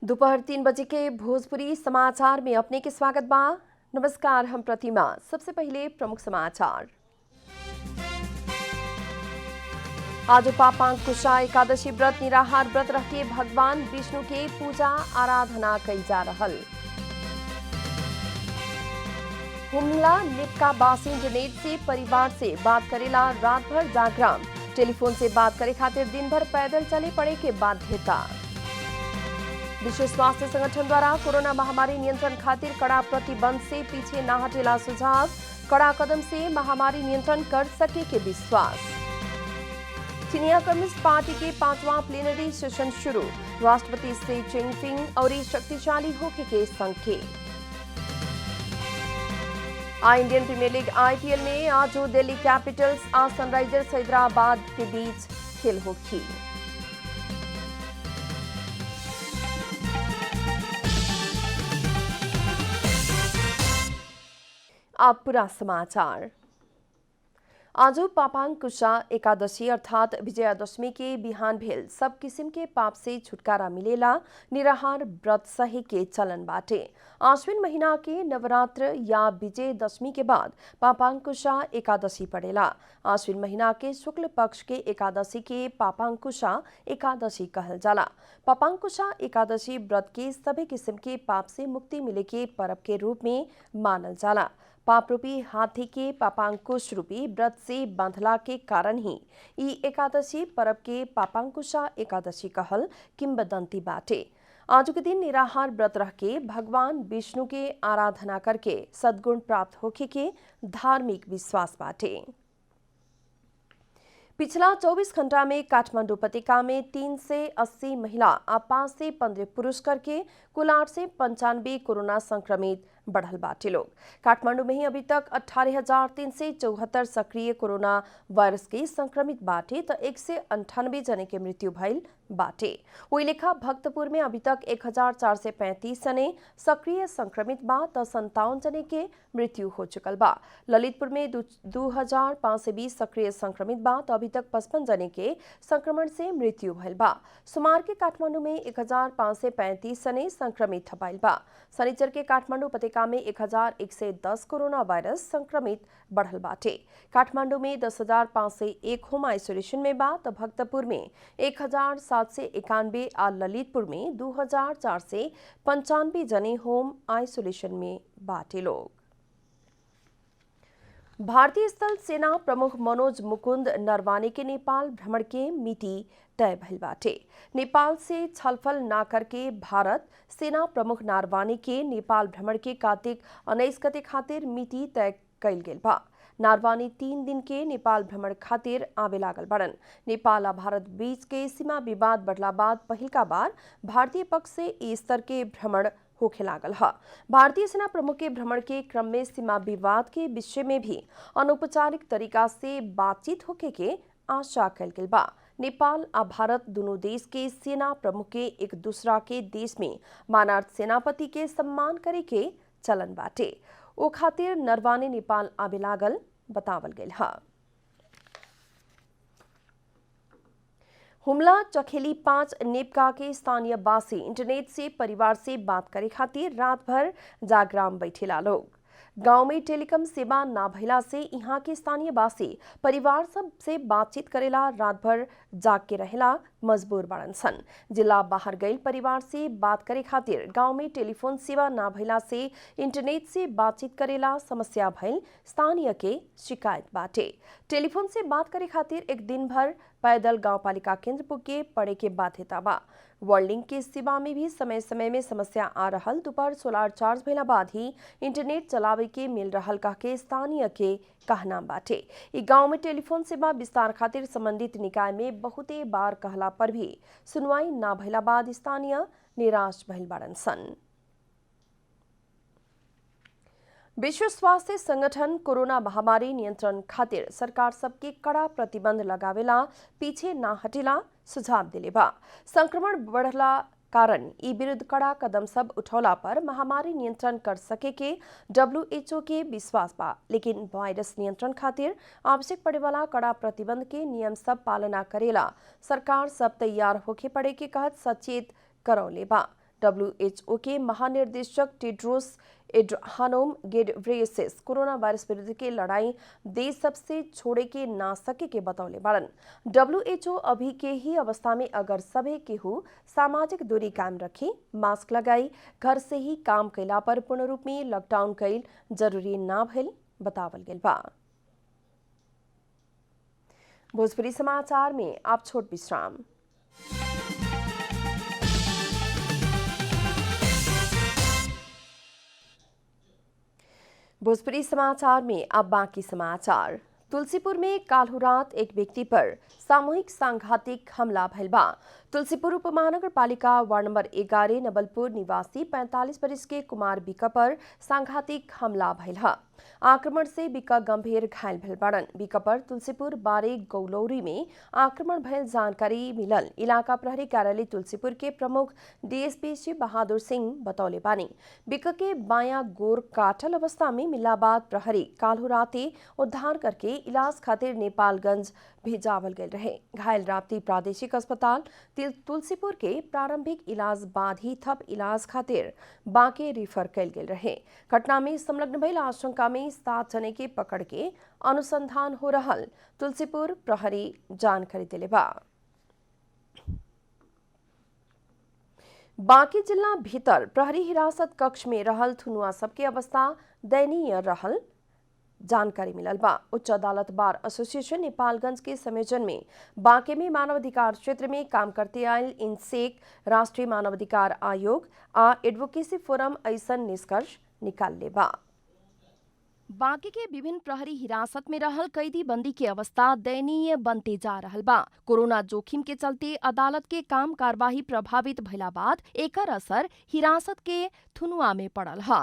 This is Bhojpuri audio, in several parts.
दोपहर 3 बजे के भोजपुरी समाचार में अपने के स्वागत बा। नमस्कार, हम प्रतिमा। सबसे पहले प्रमुख समाचार। आज पापांकुशा एकादशी व्रत निराहार व्रत रह के भगवान विष्णु के पूजा आराधना कई जा रहल। हुमला लिपका बासी इंटरनेट से परिवार से बात करेला रात भर जागराम। टेलीफोन से बात करे खातिर दिन भर पैदल चले पड़े के बाध्यता। विश्व स्वास्थ्य संगठन द्वारा कोरोना महामारी नियंत्रण खातिर कड़ा प्रतिबंध से पीछे न हटेला सुझाव। कड़ा कदम से महामारी नियंत्रण कर सके के विश्वास। चीनिया कम्युनिस्ट पार्टी के 5वां प्लेनरी सेशन शुरू। राष्ट्रपति शी जिनपिंग और शक्तिशाली होके के संकेत। इंडियन प्रीमियर लीग IPL में आज दिल्ली कैपिटल्स और सनराइजर्स हैदराबाद के बीच खेल होगी। अब पूरा समाचार। आज पापांकुशा एकादशी अर्थात विजयादशमी के बिहान भेल सब किसिम के पाप से छुटकारा मिलेला निराहार व्रत सही के चलन बाटे। आश्विन महीना के नवरात्र या विजयदशमी के बाद पापांकुशा एकादशी पड़ेला। आश्विन महीना के शुक्ल पक्ष के एकादशी के पापांकुशा एकादशी कहल जाला। पापांकुशा एकादशी व्रत के सभी किस्म के पाप से मुक्ति मिले के पर्व के रूप में मानल जाला। पाप रूपी हाथी के पापांकुश रूपी व्रत से बांधला के कारण ही ई एकादशी पर्व के पापांकुशा एकादशी कहल किंवदंती बाटे। आज के दिन निराहार व्रत रह के भगवान विष्णु के आराधना करके सद्गुण प्राप्त होखे के धार्मिक विश्वास बाटे। पिछला 24 घंटा में काठमांडू उपत्यका में 3 से 80 महिला और 5 से 15 पुरुष करके कुल 8 से 95 कोरोना संक्रमित बढ़ल बाटे लोग। काठमांडू में ही अभी तक 18,374 सक्रिय कोरोना वायरस के संक्रमित बाटे तो 198 जने के मृत्यु भइल बाटे। वही लेखा भक्तपुर में अभी तक 1,435 जने सक्रिय संक्रमित बा तो 57 जने के मृत्यु हो चुकल बा। ललितपुर में 2,520 सक्रिय संक्रमित बा तो अभी तक 55 जने के संक्रमण से मृत्यु भइल बा। सोमवार के काठमांडू में 1,535 जने संक्रमित भइल बा। शनिचर के काठमांडू उपत्यका में 1,110 कोरोना वायरस संक्रमित बढ़ल बाटे। काठमांडू में 10,501 होम आइसोलेशन में बा तो भक्तपुर में 1,791 और ललितपुर में 2,495 जने होम आइसोलेशन में बाटे लोग। भारतीय स्थल सेना प्रमुख मनोज मुकुंद नरवाने के नेपाल भ्रमण के मिति तय भइल बाटे। नेपाल से छलफल न करके भारत सेना प्रमुख नरवाने के नेपाल भ्रमण के कार्तिक 19 गते खातिर मिति तय कइल गेल बा। नरवाने 3 दिन के नेपाल भ्रमण खातिर आवे लागल बड़न। नेपाल और भारत बीच के सीमा विवाद बढ़ला बाद पहिलका बार भारतीय पक्ष से इस स्तर के भ्रमण होखे लागल है। भारतीय सेना प्रमुख के भ्रमण के क्रम में सीमा विवाद के विषय में भी अनौपचारिक तरीका से बातचीत होके के आशा कल गेल बा। नेपाल और भारत दोनों देश के सेना प्रमुख के एक दूसरा के देश में मानार्थ सेनापति के सम्मान करे के चलन बाटे। ओ खातिर नरवाने नेपाल आवे लागल बतावल गेल है। हुमला चखेली 5 नेपका के स्थानीय वासी इंटरनेट से परिवार से बात करे खातिर रात भर जागराम बैठेला लोग। गांव में टेलीकॉम सेवा ना भइला से यहाँ के स्थानीय वासी परिवार सब से बातचीत करेला रात भर जाग के रहेला मजबूर बाड़न सन। जिला बाहर गईल परिवार से बात करे खातिर गांव में टेलीफोन सेवा ना भइला से इंटरनेट से बातचीत करेला समस्या भइल स्थानीय के शिकायत बाटे। टेलीफोन से बात करे खातिर एक दिन भर पैदल गांवपालिका केंद्र पुगे पड़े के बाध्यता बा। वर्ल्डिंग के सेवा में भी समय समय में समस्या आ रहल। दोपहर सोलर चार्ज भइला बाद ही इंटरनेट चलावे के मिल रहल कह के स्थानीय के कहना बाटे। ई गांव में टेलीफोन सेवा विस्तार खातिर संबंधित निकाय में बहुते बार कहला पर भी सुनवाई ना भइला बाद स्थानीय निराश भइल बाड़न सन। विश्व स्वास्थ्य संगठन कोरोना महामारी नियंत्रण खातिर सरकार सबके कड़ा प्रतिबंध लगावेला पीछे ना हटेला सुझाव दिले बा। संक्रमण बढ़ला कारण ई विरुद्ध कड़ा कदम सब उठौला पर महामारी नियंत्रण कर सके के WHO के विश्वास बा। लेकिन वायरस नियंत्रण खातिर आवश्यक पड़े वाला कड़ा प्रतिबंध के नियम सब पालना करेला सरकार सब तैयार होके पड़े के कहत सचेत करौले बा। डब्ल्यूएचओ के महानिर्देशक टेड्रोस एड्हानोम घेब्रेयेसस कोरोना वायरस विरुद्ध के लड़ाई देश सबसे छोड़े के ना सके के बतौले बाड़न। डब्ल्यूएचओ अभी के ही अवस्था में अगर सभी केहू सामाजिक दूरी कायम रखी, मास्क लगाई, घर से ही काम कैला पर पूर्ण रूप में लॉकडाउन कैल जरूरी ना भइल बतावल गेल बा। भोजपुरी समाचार में आप छोट विश्राम। भोजपुरी समाचार में अब बाकी समाचार। तुलसीपुर में काल्हु रात एक व्यक्ति पर सामूहिक सांघातिक हमला भइल बा। तुलसीपुर उपमहानगरपालिका वार्ड नंबर 11 नवलपुर निवासी 45 वर्ष के कुमार बिका पर सांघातिक हमला भइल है। आक्रमण से बिका गंभीर घायल भइल बाड़न। बिका पर तुलसीपुर बारे गौलौरी में आक्रमण भइल जानकारी मिलल इलाका प्रहरी कार्यालय तुलसीपुर के प्रमुख डीएसपी शिव बहादुर सिंह बतौले बानी। बिका के बायां गोर काटल अवस्था में मिलला बाद प्रहरी काल्हु राते उद्धार करके इलाज खातिर नेपालगंज भेजावल गए रहे। घायल राप्ती प्रादेशिक अस्पताल तुलसीपुर के प्रारंभिक इलाज बाद ही थप इलाज खातिर बांके रिफर कैल गेल रहे। घटना में संलग्न भइल आशंका में 7 जने के पकड़ के अनुसंधान हो रहल तुलसीपुर प्रहरी जानकारी दिले बा। बांके जिला भीतर प्रहरी हिरासत कक्ष में रहल थुनुआ सबके अवस्था दयनीय रहल जानकारी मिलल बा। उच्च अदालत बार एसोसिएशन नेपालगंज के संयोजन में बांके में मानवाधिकार क्षेत्र में काम करते आयल इनसेक, राष्ट्रीय मानवाधिकार आयोग आ एडवोकेसी फोरम ऐसन निष्कर्ष निकाल ले बा। बांके के विभिन्न प्रहरी हिरासत में रहल कैदी बंदी के अवस्था दयनीय बनते जा रहल बा। कोरोना जोखिम के चलते अदालत के काम कार्यवाही प्रभावित भइला बाद एकर असर हिरासत के थुनुआ में पड़ल है।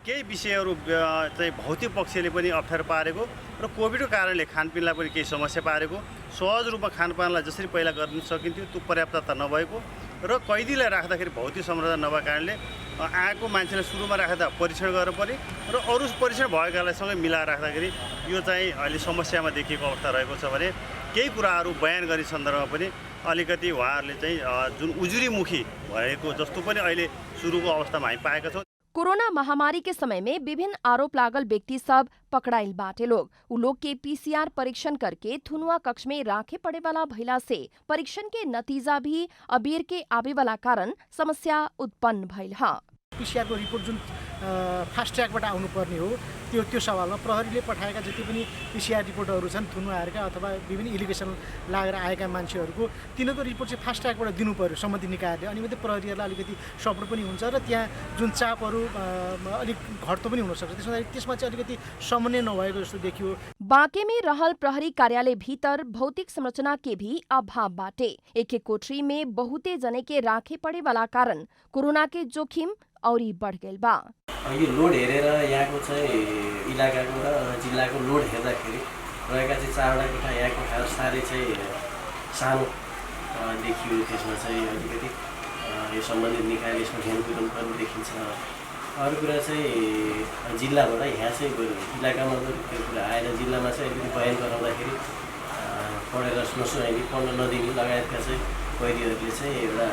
केही विषयहरू चाहिँ भौतिक पक्षले पनि अप्ठ्यारो पारेको र कोभिडको कारणले खानपिनलाई पनि केही समस्या पारेको, सहज रूपमा खानपानलाई जसरी पहिला गर्न सकिन्थ्यो त्यो पर्याप्तता नभएको र कैदीलाई राख्दाखेरि भौतिक संरचना नभएको कारणले आएको मान्छेलाई सुरुमा राख्दा परीक्षण गर्नु पर्यो र अरू परीक्षण भएकालाई सँगै मिलाएर राख्दाखेरि यो चाहिँ अहिले समस्यामा देखिएको अवस्था रहेको छ भने केही कुराहरू बयान गर्ने सन्दर्भमा पनि अलिकति उहाँहरूले चाहिँ जुन उजुरीमुखी भएको जस्तो पनि अहिले सुरुको अवस्थामा हामी पाएका छौँ। कोरोना महामारी के समय में विभिन्न आरोप लागल व्यक्ति सब पकड़ाइल बाटे लोग। उ लोग के पीसीआर परीक्षण करके थुनुआ कक्ष में राखे पड़े वाला भइला से परीक्षण के नतीजा भी अबेर के आवे वाला कारण समस्या उत्पन्न भइल है। पीसीआर को रिपोर्ट जुन फास्ट ट्र्याकबाट आउनुपर्ने हो त्यो सवालमा प्रहरीले पठाएका जति पनि पीसीआर रिपोर्टहरू छन् थुनुवाहरूका अथवा विभिन्न इलिगेसन लागेर आएका मान्छेहरूको तिनीहरूको रिपोर्ट चाहिँ फास्ट ट्र्याकबाट दिनु पर्यो सम्बन्धित निकायले। अनि मात्रै प्रहरीहरूलाई अलिकति सपोर्ट पनि हुन्छ र त्यहाँ जुन चापहरू अलिक घट्दो पनि हुनसक्छ। त्यसमा चाहिँ अलिकति समन्वय नभएको जस्तो देखियो। बांके में रहल प्रहरी कार्यालय भीतर भौतिक संरचना के भी अभाव बाटे। एक कोठरी में बहुते जने के राखे पड़े वाला कारण कोरोना के जोखिम औरी बढ़ गइल बा। यो लोड हेरेर यहाँको चाहिँ इलाकाको र जिल्लाको लोड हेर्दाखेरि रहेका चाहिँ 4वटा कोठा यहाँको कोठाहरू साह्रै चाहिँ सानो देखियो। त्यसमा चाहिँ अलिकति यो सम्बन्धित निकायले यसमा ध्यान दिनु पर्ने देखिन्छ। अरू कुरा चाहिँ जिल्लाबाट यहाँ चाहिँ इलाकामा त्यो कुरा आएर जिल्लामा चाहिँ अलिकति बयान गराउँदाखेरि पढेर नसुनाइने पढ्न नदिने लगायतका चाहिँ कैदीहरूले चाहिँ एउटा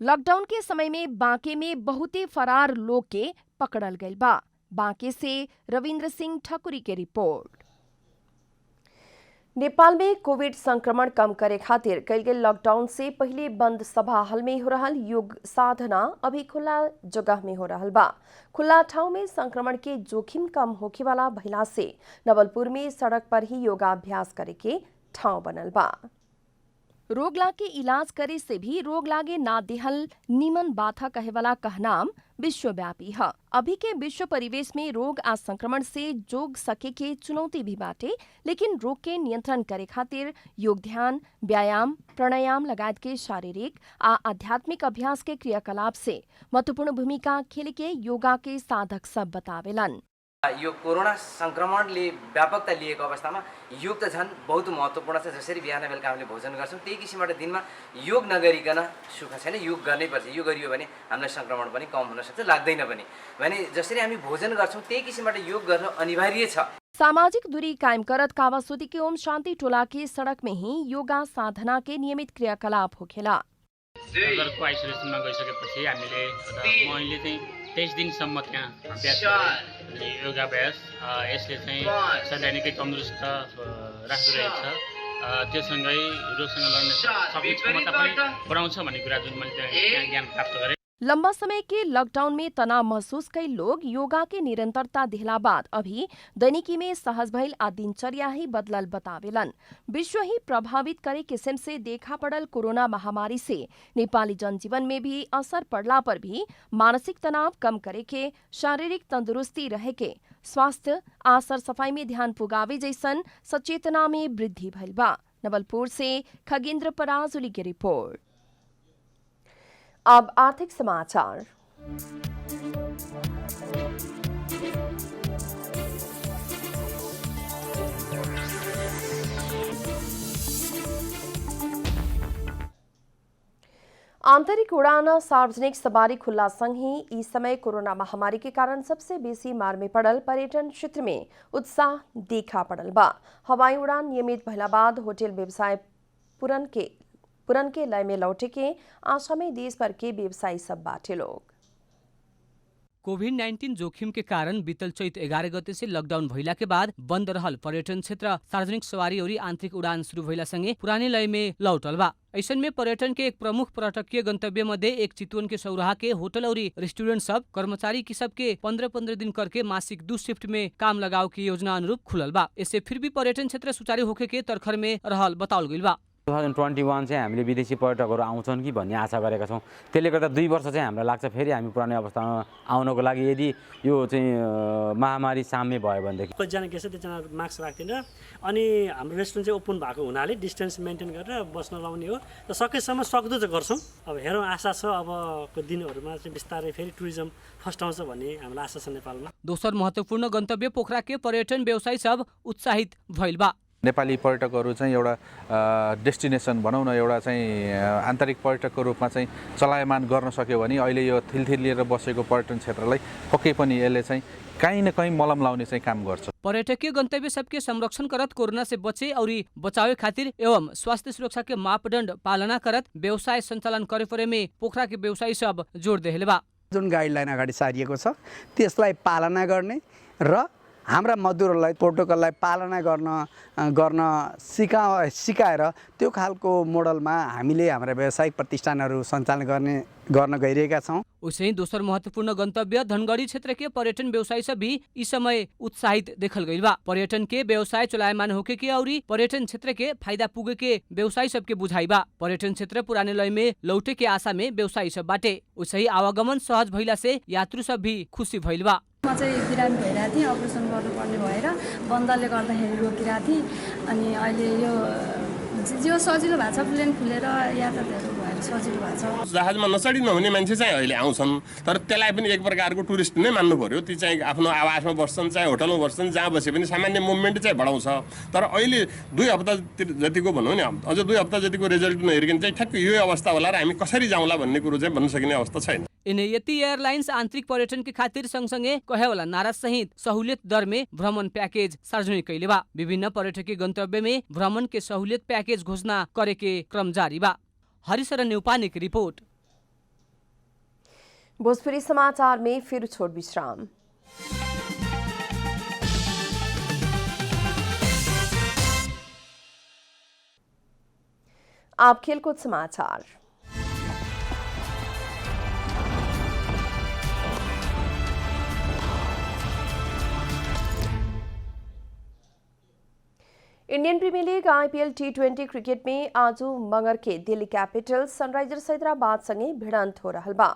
लॉकडाउन के समय में बांके में बहुते फरार लोग के पकड़ल गइल बा। बांके से रविंद्र सिंह ठकुरी के रिपोर्ट। नेपाल में कोविड संक्रमण कम करे खातिर कल गए लॉकडाउन से पहले बंद सभा हल में हो रहल योग साधना अभी खुला जगह में हो रहल बा। खुला ठाव में संक्रमण के जोखिम कम होखे वाला भइला से नवलपुर में सड़क पर ही योगाभ्यास करे के ठाव बनल बा। रोग लाग के इलाज करे से भी रोग लागे ना देहल निमन बाथा कहे वाला कहनाम विश्वव्यापी है। अभी के विश्व परिवेश में रोग आ संक्रमण से जोग सके के चुनौती भी बाटे, लेकिन रोग के नियंत्रण करे खातिर योग, ध्यान, व्यायाम, प्राणायाम लगायत के शारीरिक आ आध्यात्मिक अभ्यास के क्रियाकलाप से महत्वपूर्ण भूमिका खेले के योगा के साधक सब बतावेलन। यो कोरोना संक्रमणले व्यापकता लिएको अवस्थामा योग त झन् बहुत महत्त्वपूर्ण छ। जसरी बिहान बेलुका हामीले भोजन गर्छौँ त्यही किसिमबाट दिनमा योग नगरिकन सुख छैन। योग गर्नैपर्छ। यो गरियो भने हामीलाई संक्रमण पनि कम हुन सक्छ, लाग्दैन पनि। भने जसरी हामी भोजन गर्छौँ त्यही किसिमबाट योग गर्न अनिवार्य छ। सामाजिक दूरी कायम करत कावासोती के ओम शांति टोला के सड़क में ही योगा साधना के नियमित क्रियाकलाप होखेला। घरको आइसोलेसनमा गइसकेपछि मैले चाहिँ 23 दिनसम्म त्यहाँ अभ्यास गरेँ योगाभ्यास। यसले चाहिँ शरीरलाई निकै तन्दुरुस्त राख्दो रहेछ। त्योसँगै रोगसँग लड्न सक्ने क्षमता पनि बढाउँछ भन्ने कुरा जुन मैले त्यहाँ ज्ञान प्राप्त गरेँ। लंबा समय के लॉकडाउन में तनाव महसूस कई लोग योगा के निरंतरता दिखला बाद अभी दैनिकी में सहज भइल आ दिनचर्या ही बदलल बतावेलन। विश्व ही प्रभावित करे किस्म से देखा पड़ल कोरोना महामारी से नेपाली जनजीवन में भी असर पड़ला पर भी मानसिक तनाव कम करे के, शारीरिक तंदुरुस्ती रहे के, स्वास्थ्य आ सर सफाई में ध्यान पुगावे जैसन सचेतना में वृद्धि भइल बा। नवलपुर से खगेंद्र पराजुली की रिपोर्ट। अब आर्थिक समाचार। आंतरिक उड़ान सार्वजनिक सवारी खुल्ला संग ही इस समय कोरोना महामारी के कारण सबसे बेसी मार में पड़ल पर्यटन क्षेत्र में उत्साह देखा पड़ल बा। हवाई उड़ान नियमित भइला बाद होटल व्यवसाय पुरन के लय में लौटे के आशा में देश भर के व्यवसायी सब बाटे लोग। कोभिड-19 जोखिम के कारण बीतल चैत 11 गते से लॉकडाउन भइला के बाद बंद रहल पर्यटन क्षेत्र सार्वजनिक सवारी और आंतरिक उड़ान शुरू भइला संगे पुराने लय में लौटल बा। ऐसन में पर्यटन के एक प्रमुख पर्यटकीय गंतव्य मध्ये एक चितवन के सौराहा के होटल और रेस्टोरेंट सब कर्मचारी की सबके 15-15 दिन करके मासिक 2 शिफ्ट में काम लगाव की योजना अनुरूप खुलल बा। इससे फिर भी पर्यटन क्षेत्र सुचारू होखे के तरखर में रहल बताउल गइल बा। 2021 चाहिँ हामीले विदेशी पर्यटकहरू आउँछन् कि भन्ने आशा गरेका छौँ। त्यसले गर्दा 2 वर्ष चाहिँ हामीलाई लाग्छ फेरि हामी पुरानो अवस्थामा आउनको लागि। यदि यो चाहिँ महामारी साम्य भयो भनेदेखि कतिजना के छ त्यसजना मास्क राख्दैन अनि हाम्रो रेस्टुरेन्ट चाहिँ ओपन भएको हुनाले डिस्टेन्स मेन्टेन गरेर बस्न लाउने हो। र सकेसम्म सक्दो चाहिँ गर्छौँ। अब हेरौँ, आशा छ अबको दिनहरूमा चाहिँ बिस्तारै फेरि टुरिज्म फस्टाउँछ भन्ने हामीलाई आशा छ नेपालमा। दोस्रो महत्त्वपूर्ण गन्तव्य पोखरा के पर्यटन व्यवसायी सब उत्साहित भइल बा। नेपाली पर्यटकहरू चाहिँ एउटा डेस्टिनेसन भनौँ न, एउटा चाहिँ आन्तरिक पर्यटकको रूपमा चाहिँ चलायमान गर्न सक्यो भने अहिले यो थिलथिल लिएर बसेको पर्यटन क्षेत्रलाई पक्कै पनि यसले चाहिँ कहीं न कहीं मलम लाउने चाहिँ काम गर्छ। पर्यटकीय गंतव्य सबके संरक्षण करत कोरोना से बचे और बचावे खातिर एवं स्वास्थ्य सुरक्षा के मापदण्ड पालना करत व्यवसाय सञ्चालन करे परे में पोखरा के व्यवसायी सब जोड देले बा। जुन गाइडलाइन अगाडि सारिएको छ त्यसलाई पालना गर्ने र हाम्रा मजदुरहरूलाई प्रोटोकललाई पालना गर्न सिकाएर त्यो खालको मोडलमा हामीले हाम्रा व्यावसायिक प्रतिष्ठानहरू सञ्चालन गर्न गइरहेका छौँ। उसै दोस्रो महत्वपूर्ण गन्तव्य धनगढ़ी क्षेत्र के पर्यटन व्यवसायी सब भी इस समय उत्साहित देखल गइल बा। पर्यटन के व्यवसाय चलायमान होके के और पर्यटन क्षेत्र के फायदा पुगे के व्यवसायी सबके बुझाई बा। पर्यटन क्षेत्र पुराने लय में लौटे के आशा में व्यवसायी सब बाटे। उसै आवागमन सहज भइला से यात्रु सब भी खुशी भइल बा। म चाहिँ बिरामी भइरहेको थिएँ, अपरेसन गर्नुपर्ने भएर बन्दले गर्दाखेरि रोकिरहेको थिएँ। अनि अहिले यो सजिलो भएको छ, प्लेन खुलेर यातायातहरू भएर सजिलो भएको छ। जहाजमा नचढी नहुने मान्छे चाहिँ अहिले आउँछन्, तर त्यसलाई पनि एक प्रकारको टुरिस्ट नै मान्नु पर्यो। ती चाहिँ आफ्नो आवासमा बस्छन्, चाहे होटलमा बस्छन्, जहाँ बसे पनि सामान्य मुभमेन्ट चाहिँ बढाउँछ। तर अहिले 2 हप्ता जतिको भनौँ नि, अझ 2 हप्ता जतिको रिजल्ट नहेरिकन चाहिँ ठ्याक्क यो अवस्था होला र हामी कसरी जाउँला भन्ने कुरो चाहिँ भन्न सकिने अवस्था छैन। यति एयरलाइन्स आंतरिक पर्यटन के खातिर सँगसँगै कहेवाला नारा सहित सहूलियत दर में भ्रमण पैकेज सार्वजनिक कैले बा। विभिन्न पर्यटकीय गंतव्य में भ्रमण के सहूलियत पैकेज घोषणा करे के क्रम जारी बा। हरिशरण न्यूपाने की रिपोर्ट। भोजपुरी समाचार में फिर छोड़ विश्राम। आप खेलकूद समाचार। Indian premier league IPL T20 cricket में आज मंगर के दिल्ली कैपिटल्स सनराइजर्स हैदराबाद संगे भिड़ंत हो रहा बा।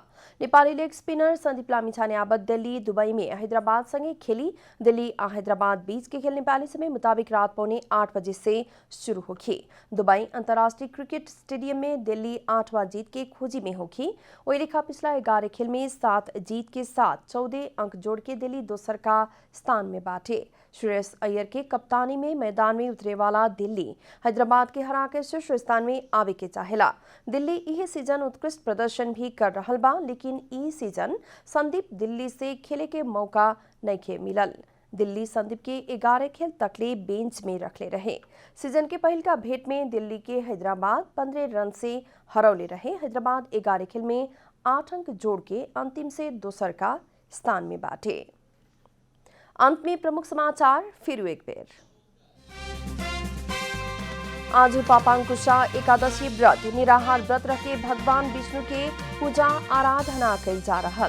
नेपाली लेग स्पिनर संदीप लामिछाने आबद दिल्ली दुबई में हैदराबाद संगे खेली। दिल्ली और हैदराबाद बीच के खेल नेपाली समय मुताबिक रात 8:15 बजे से शुरू होगी। दुबई अंतर्राष्ट्रीय क्रिकेट स्टेडियम में दिल्ली 8वां जीत के खोजी में होगी। वही रेखा पिछला 11 खेल में 7 जीत के साथ 14 अंक जोड़ के दिल्ली दोसर का स्थान में बाटे। श्रेयस अय्यर के कप्तानी में मैदान में उतरे वाला दिल्ली हैदराबाद के हरा के शीर्ष स्थान में आवे के चाहेला। दिल्ली यह सीजन उत्कृष्ट प्रदर्शन भी कर रहा बा, लेकिन ई सीजन संदीप दिल्ली से खेले के मौका नहीं मिलल। दिल्ली संदीप के 11 खेल तकले बेंच में रखले रहे। सीजन के पहल का भेंट में दिल्ली के हैदराबाद 15 रन से हरौले रहे। हैदराबाद 11 खेल में 8 अंक जोड़ के अंतिम से दोसर का स्थान में बाटे। अंत में प्रमुख समाचार फिर एक बेर। आज पापांकुशा एकादशी व्रत निराहार व्रत रखे भगवान विष्णु के पूजा आराधना कई जा रहा।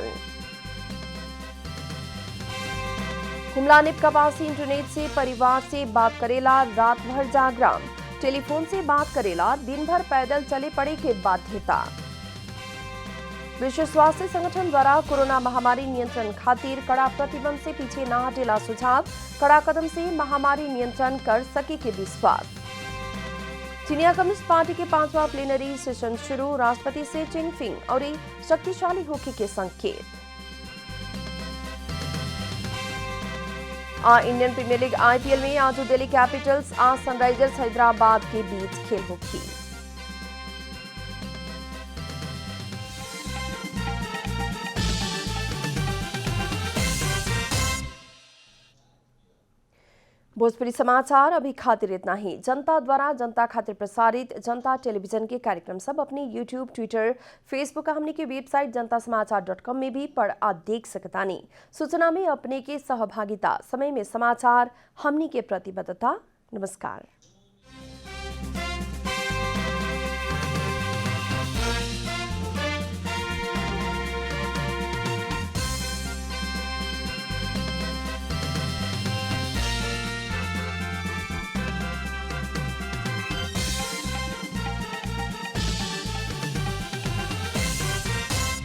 हुमला निपकावासी इंटरनेट से परिवार से बात करेला रात भर जागरण, टेलीफोन से बात करेला दिन भर पैदल चले पड़े के बाध्यता। विश्व स्वास्थ्य संगठन द्वारा कोरोना महामारी नियंत्रण खातिर कड़ा प्रतिबंध से पीछे न हटेला सुझाव, कड़ा कदम से महामारी नियंत्रण कर सके के विश्वास। चीनिया कम्युनिस्ट पार्टी के 5वां प्लेनरी सेशन शुरू, राष्ट्रपति से चिनफिंग और शक्तिशाली होके के संकेत। इंडियन प्रीमियर लीग IPL में आज दिल्ली कैपिटल्स आज सनराइजर्स हैदराबाद के बीच खेल होगी। भोजपुरी समाचार अभी खातिर इतना ही। जनता द्वारा जनता खातिर प्रसारित जनता टेलीविजन के कार्यक्रम सब अपने YouTube, ट्विटर, फेसबुक हमने के वेबसाइट जनतासमाचार.com में भी पढ़ आ देख सकतानी। सूचना में अपने के सहभागिता, समय में समाचार हमनी के प्रतिबद्धता। नमस्कार।